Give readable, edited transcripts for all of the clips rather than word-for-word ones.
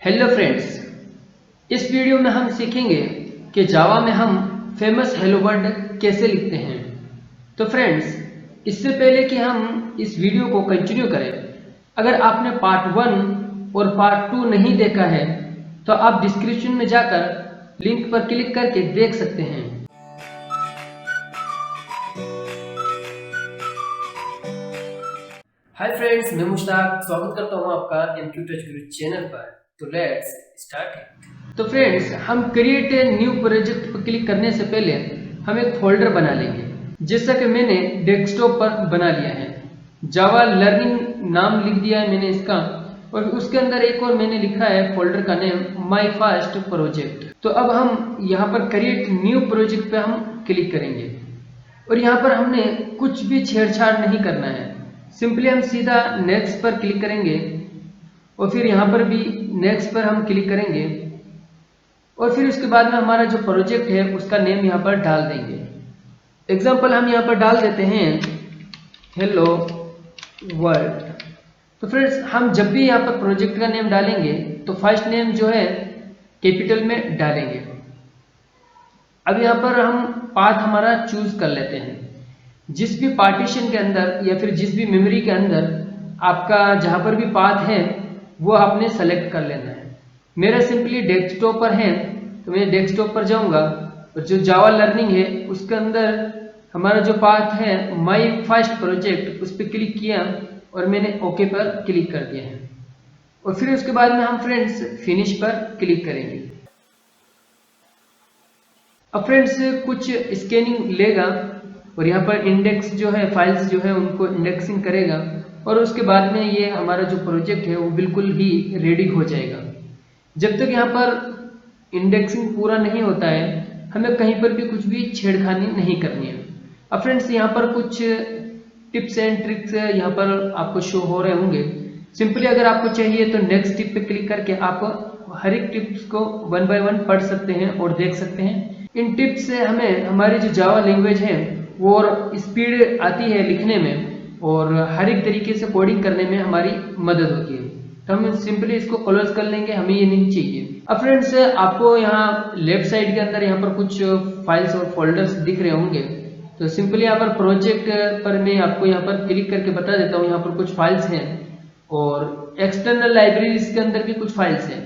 Hello friends, इस video में हम सीखेंगे कि जावा में हम फेमस हेलो वर्ड कैसे लिखते हैं। तो फ्रेंड्स, इससे पहले कि हम इस वीडियो को कंटिन्यू करें, अगर आपने पार्ट 1 और पार्ट 2 नहीं देखा है तो आप डिस्क्रिप्शन में जाकर लिंक पर क्लिक करके देख सकते हैं। हाय फ्रेंड्स, मैं मुश्ताक स्वागत करता हूं आपका एमक्यू टच गुरु चैनल पर। तो लेट्स स्टार्ट। तो फ्रेंड्स, हम क्रिएट ए न्यू प्रोजेक्ट पर क्लिक करने से पहले हम एक फोल्डर बना लेंगे, जैसा कि मैंने डेस्कटॉप पर बना लिया है। जावा लर्निंग नाम लिख दिया है मैंने इसका, और उसके अंदर एक और मैंने लिखा है फोल्डर का नेम माय फर्स्ट प्रोजेक्ट। तो अब हम यहाँ पर क्रिएट न्यू प्रोजेक्ट पे हम क्लिक करेंगे और यहाँ पर हमने कुछ भी छेड़छाड़ नहीं करना है। सिंपली हम सीधा नेक्स्ट पर क्लिक करेंगे और फिर यहाँ पर भी नेक्स्ट पर हम क्लिक करेंगे और फिर उसके बाद में हमारा जो प्रोजेक्ट है उसका नेम यहाँ पर डाल देंगे। एग्जाम्पल हम यहाँ पर डाल देते हैं हेलो वर्ल्ड। तो फ्रेंड्स, हम जब भी यहाँ पर प्रोजेक्ट का नेम डालेंगे तो फर्स्ट नेम जो है कैपिटल में डालेंगे। अब यहाँ पर हम पाथ हमारा चूज कर लेते हैं। जिस भी पार्टीशन के अंदर या फिर जिस भी मेमोरी के अंदर आपका जहाँ पर भी पाथ है वो आपने सेलेक्ट कर लेना है। मेरा सिंपली डेस्कटॉप पर है तो मैं डेस्कटॉप पर जाऊंगा और जो जावा लर्निंग है उसके अंदर हमारा जो पाथ है माय फर्स्ट प्रोजेक्ट, उस पर क्लिक किया और मैंने ओके पर क्लिक कर दिया है। और फिर उसके बाद में हम फ्रेंड्स फिनिश पर क्लिक करेंगे। अब फ्रेंड्स कुछ स्कैनिंग लेगा और यहाँ पर इंडेक्स जो है फाइल्स जो है उनको इंडेक्सिंग करेगा और उसके बाद में ये हमारा जो प्रोजेक्ट है वो बिल्कुल ही रेडी हो जाएगा। जब तक यहाँ पर इंडेक्सिंग पूरा नहीं होता है हमें कहीं पर भी कुछ भी छेड़खानी नहीं करनी है। अब फ्रेंड्स, यहाँ पर कुछ टिप्स एंड ट्रिक्स यहाँ पर आपको शो हो रहे होंगे। सिंपली अगर आपको चाहिए तो नेक्स्ट टिप पे क्लिक करके आप हर एक टिप्स को 1 बाय 1 पढ़ सकते हैं और देख सकते हैं। इन टिप्स से हमें हमारी जो जावा लैंग्वेज है वो और स्पीड आती है लिखने में और हर एक तरीके से कोडिंग करने में हमारी मदद होती है। तो हम सिंपली इसको क्लोज कर लेंगे, हमें ये नहीं चाहिए। अब फ्रेंड्स, आपको यहाँ लेफ्ट साइड के अंदर यहाँ पर कुछ फाइल्स और फोल्डर्स दिख रहे होंगे। तो सिंपली यहाँ पर प्रोजेक्ट पर मैं आपको यहाँ पर क्लिक करके बता देता हूँ। यहाँ पर कुछ फाइल्स हैं और एक्सटर्नल लाइब्रेरीज के अंदर भी कुछ फाइल्स हैं,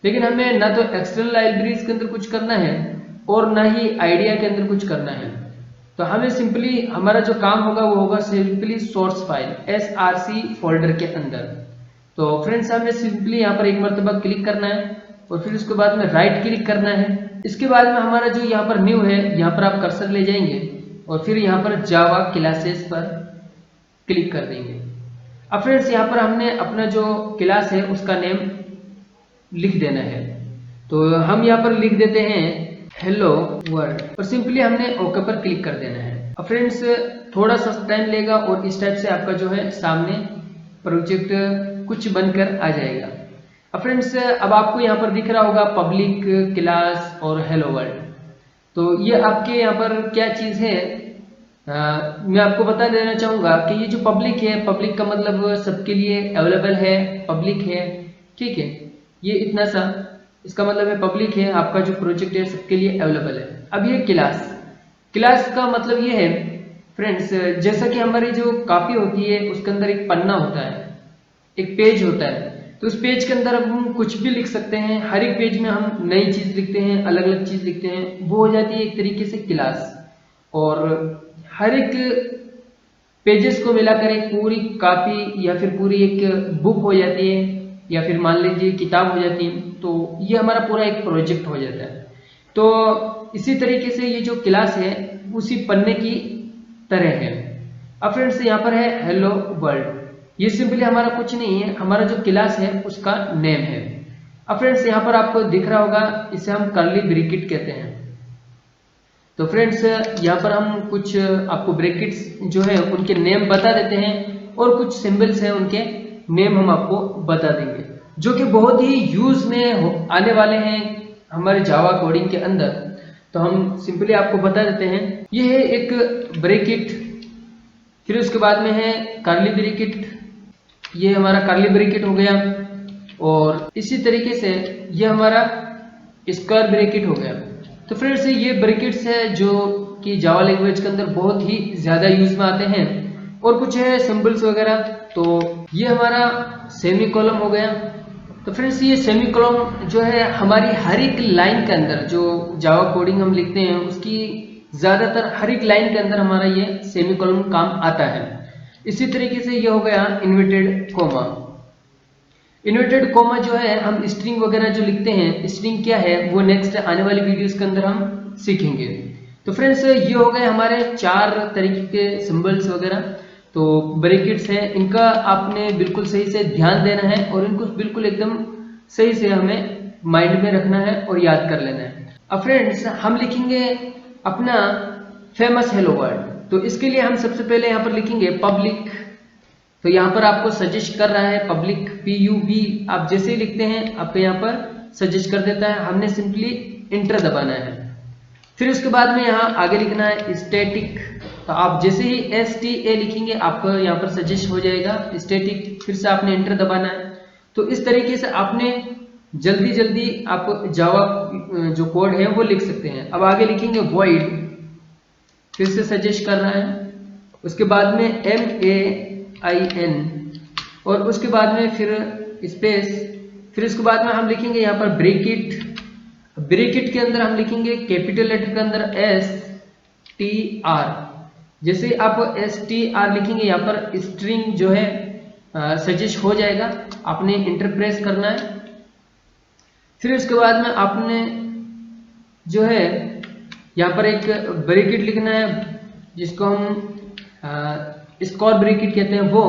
लेकिन हमें ना तो एक्सटर्नल लाइब्रेरीज के अंदर कुछ करना है और ना ही आइडिया के अंदर कुछ करना है। तो हमें सिंपली हमारा जो काम होगा वो होगा simply source file src folder के अंदर। तो फ्रेंड्स, हमें सिंपली यहाँ पर एक मरतबा क्लिक करना है और फिर उसके बाद में राइट क्लिक करना है। इसके बाद में हमारा जो यहाँ पर न्यू है यहाँ पर आप कर्सर ले जाएंगे और फिर यहाँ पर जावा क्लासेस पर क्लिक कर देंगे। अब फ्रेंड्स, यहाँ पर हमने अपना जो क्लास है उसका नेम लिख देना है। तो हम यहाँ पर लिख देते हैं हेलो वर्ल्ड और सिंपली हमने ओके पर क्लिक कर देना है। अब फ्रेंड्स, थोड़ा सा टाइम लेगा और इस टाइप से आपका जो है सामने प्रोजेक्ट कुछ बनकर आ जाएगा। अब फ्रेंड्स, अब आपको यहाँ पर दिख रहा होगा पब्लिक क्लास और हेलो वर्ल्ड। तो ये आपके यहाँ पर क्या चीज है मैं आपको बता देना चाहूंगा कि ये जो पब्लिक है, पब्लिक का मतलब सबके लिए अवेलेबल है, पब्लिक है, ठीक है। ये इतना सा इसका मतलब है पब्लिक है, आपका जो प्रोजेक्ट है सबके लिए अवेलेबल है। अब ये क्लास का मतलब ये है फ्रेंड्स, जैसा कि हमारी जो कॉपी होती है उसके अंदर एक पन्ना होता है, एक पेज होता है। तो उस पेज के अंदर हम कुछ भी लिख सकते हैं। हर एक पेज में हम नई चीज लिखते हैं, अलग अलग चीज लिखते हैं, वो हो जाती है एक तरीके से क्लास। और हर एक पेजेस को मिलाकर एक पूरी कॉपी या फिर पूरी एक बुक हो जाती है या फिर मान लीजिए किताब हो जाती है। तो ये हमारा पूरा एक प्रोजेक्ट हो जाता है। तो इसी तरीके से ये जो क्लास है उसी पन्ने की तरह है। अब फ्रेंड्स, यहाँ पर है हेलो वर्ल्ड। ये सिंपली हमारा कुछ नहीं है, हमारा जो क्लास है उसका नेम है। अब फ्रेंड्स, यहाँ पर आपको दिख रहा होगा, इसे हम कर्ली ब्रैकेट कहते हैं। तो फ्रेंड्स, यहाँ पर हम कुछ आपको ब्रैकेट्स जो है उनके नेम बता देते हैं और कुछ सिंबल्स हैं उनके नेम हम आपको बता देंगे, जो कि बहुत ही यूज में आने वाले हैं हमारे जावा कोडिंग के अंदर। तो हम सिंपली आपको बता देते हैं। ये है एक ब्रैकेट, फिर उसके बाद में है कर्ली ब्रैकेट। ये हमारा कर्ली ब्रैकेट हो गया और इसी तरीके से ये हमारा स्क्वायर ब्रैकेट हो गया। तो फ्रेंड्स ये ब्रैकेट्स है जो कि जावा लैंग्वेज के अंदर बहुत ही ज़्यादा यूज में आते हैं। और कुछ है सिंबल्स वगैरह। तो ये हमारा सेमी कॉलम हो गया। तो फ्रेंड्स ये सेमी कॉलम जो है हमारी हर एक लाइन के अंदर जो जावा कोडिंग हम लिखते हैं उसकी ज़्यादातर हर एक लाइन के अंदर हमारा ये सेमी कॉलम काम आता है। इसी तरीके से ये हो गया इन्वर्टेड कोमा। इन्वर्टेड कोमा जो है हम स्ट्रिंग वगैरह जो लिखते हैं, स्ट्रिंग क्या है वो नेक्स्ट आने वाली वीडियोस के अंदर हम सीखेंगे। तो फ्रेंड्स ये हो गए हमारे 4 तरीके के सिंबल्स वगैरह। तो ब्रैकेट्स है, इनका आपने बिल्कुल सही से ध्यान देना है और इनको बिल्कुल एकदम सही से हमें माइंड में रखना है और याद कर लेना है। अब फ्रेंड्स हम लिखेंगे अपना फेमस हेलो वर्ड। तो इसके लिए हम सबसे पहले यहाँ पर लिखेंगे पब्लिक। तो यहाँ पर आपको सजेस्ट कर रहा है पब्लिक, PUB आप जैसे ही लिखते हैं आपको यहाँ पर सजेस्ट कर देता है। हमने सिंपली इंटर दबाना है। फिर उसके बाद में यहाँ आगे लिखना है स्टैटिक। तो आप जैसे ही STA लिखेंगे आपको यहाँ पर सजेस्ट हो जाएगा स्टैटिक। फिर से आपने इंटर दबाना है। तो इस तरीके से आपने जल्दी जल्दी आप जावा जो कोड है वो लिख सकते हैं। अब आगे लिखेंगे void, फिर से सजेस्ट कर रहा है। उसके बाद में MAIN और उसके बाद में फिर स्पेस। फिर उसके बाद में हम लिखेंगे यहाँ पर ब्रैकेट। ब्रैकेट के अंदर हम लिखेंगे कैपिटल लेटर के अंदर STR। जैसे आप STR लिखेंगे यहाँ पर स्ट्रिंग जो है सजेस्ट हो जाएगा। आपने इंटर प्रेस करना है। फिर उसके बाद में आपने जो है यहाँ पर एक ब्रैकेट लिखना है जिसको हम स्क्वायर ब्रैकेट कहते हैं वो।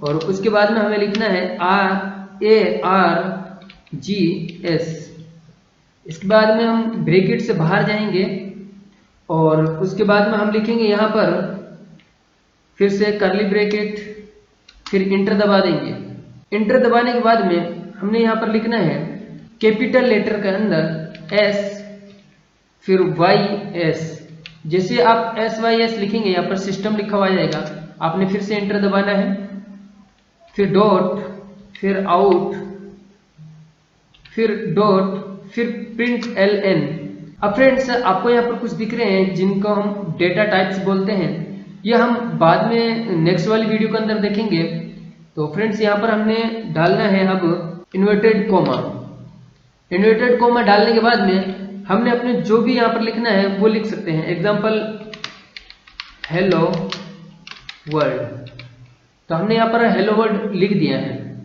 और उसके बाद में हमें लिखना है ARGS। इसके बाद में हम ब्रैकेट से बाहर जाएंगे और उसके बाद में हम लिखेंगे यहाँ पर फिर से कर्ली ब्रैकेट, फिर इंटर दबा देंगे। इंटर दबाने के बाद में हमने यहाँ पर लिखना है कैपिटल लेटर के अंदर S फिर YS। जैसे आप SYS लिखेंगे यहाँ पर सिस्टम लिखा हुआ जाएगा। आपने फिर से इंटर दबाना है, फिर डॉट, फिर आउट, फिर डॉट, फिर प्रिंट LN। अब फ्रेंड्स आपको यहाँ पर कुछ दिख रहे हैं जिनको हम डेटा टाइप्स बोलते हैं। ये हम बाद में नेक्स्ट वाली वीडियो के अंदर देखेंगे। तो फ्रेंड्स यहाँ पर हमने डालना है अब इन्वर्टेड कोमा। इन्वर्टेड कोमा डालने के बाद में हमने अपने जो भी यहाँ पर लिखना है वो लिख सकते हैं। Example hello world. तो हमने यहाँ पर हेलो वर्ल्ड लिख दिया है।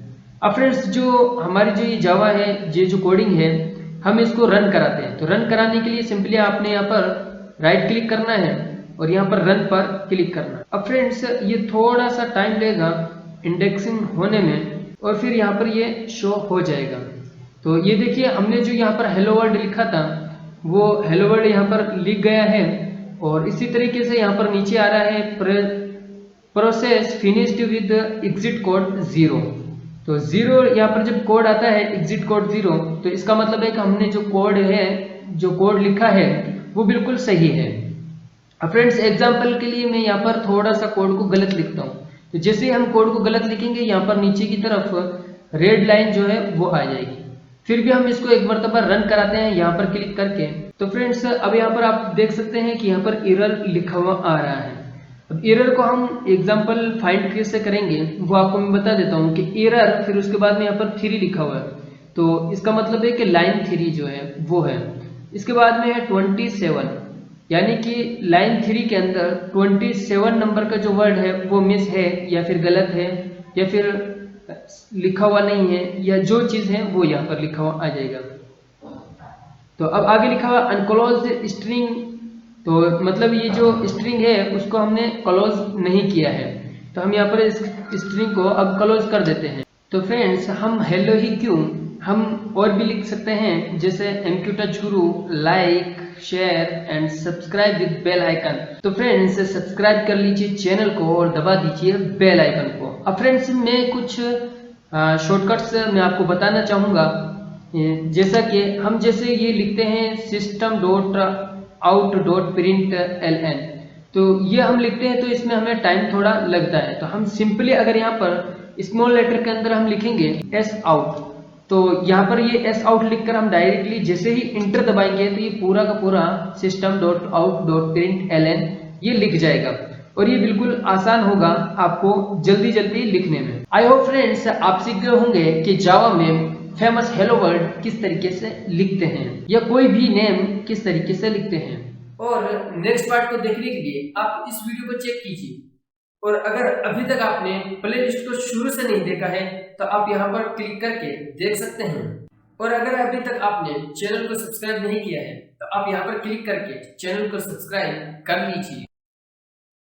अब फ्रेंड्स जो हमारी जो ये जावा है, ये जो कोडिंग है, हम इसको रन कराते हैं। तो रन कराने के लिए सिंपली आपने यहाँ पर राइट क्लिक करना है और यहाँ पर रन पर क्लिक करना। अब फ्रेंड्स ये थोड़ा सा टाइम लेगा इंडेक्सिंग होने में और फिर यहाँ पर ये शो हो जाएगा। तो ये देखिए हमने जो यहाँ पर हेलो वर्ल्ड लिखा था वो हेलो वर्ल्ड यहाँ पर लिख गया है। और इसी तरीके से यहाँ पर नीचे आ रहा है process finished with exit code 0। तो 0 यहाँ पर जब कोड आता है एग्जिट कोड 0 तो इसका मतलब है कि हमने जो कोड है, जो कोड लिखा है वो बिल्कुल सही है। अब फ्रेंड्स एग्जांपल के लिए मैं यहाँ पर थोड़ा सा कोड को गलत लिखता हूँ। तो जैसे ही हम कोड को गलत लिखेंगे यहाँ पर नीचे की तरफ रेड लाइन जो है वो आ जाएगी। फिर भी हम इसको एक मरतबा रन कराते हैं यहाँ पर क्लिक करके। तो फ्रेंड्स अब यहाँ पर आप देख सकते हैं कि यहाँ पर एरर लिखा हुआ आ रहा है। अब एरर को हम एग्जांपल फाइंड कैसे करेंगे वो आपको मैं बता देता हूँ कि एरर फिर उसके बाद में यहाँ पर 3 लिखा हुआ है। तो इसका मतलब है कि लाइन 3 जो है वो है। इसके बाद में है 27, यानी कि लाइन 3 के अंदर 27 नंबर का जो वर्ड है वो मिस है या फिर गलत है या फिर लिखा हुआ नहीं है, या जो चीज है वो यहाँ पर लिखा हुआ आ जाएगा। तो अब आगे लिखा हुआ अनक्लोज्ड स्ट्रिंग। तो मतलब ये जो स्ट्रिंग है उसको हमने क्लोज नहीं किया है। तो हम यहाँ पर इस स्ट्रिंग को अब क्लोज कर देते हैं। तो फ्रेंड्स हम हेलो ही क्यों, हम और भी लिख सकते हैं जैसे MQ Touch Guru, like, share and subscribe with bell icon. तो फ्रेंड्स सब्सक्राइब कर लीजिए चैनल को और दबा दीजिए बेल आइकन को। अब फ्रेंड्स मैं कुछ शॉर्टकट्स मैं आपको बताना चाहूँगा। जैसा कि हम जैसे ये लिखते हैं system.out.println, तो ये हम लिखते हैं तो इसमें हमें टाइम थोड़ा लगता है। तो हम सिंपली अगर यहाँ पर स्मॉल लेटर के अंदर हम लिखेंगे S out, तो यहाँ पर ये एस आउट लिखकर हम डायरेक्टली जैसे ही इंटर दबाएंगे तो ये पूरा का पूरा system.out.println ये लिख जाएगा और ये बिल्कुल आसान होगा आपको जल्दी जल्दी लिखने में। आई होप फ्रेंड्स आप सीख गए होंगे कि जावा में फेमस हेलो वर्ड किस तरीके से लिखते हैं या कोई भी नेम किस तरीके से लिखते हैं। और नेक्स्ट पार्ट को देखने के लिए आप इस वीडियो को चेक कीजिए, और अगर अभी तक आपने प्लेलिस्ट को शुरू से नहीं देखा है तो आप यहाँ पर क्लिक करके देख सकते हैं, और अगर अभी तक आपने चैनल को सब्सक्राइब नहीं किया है तो आप यहाँ पर क्लिक करके चैनल को सब्सक्राइब कर लीजिए।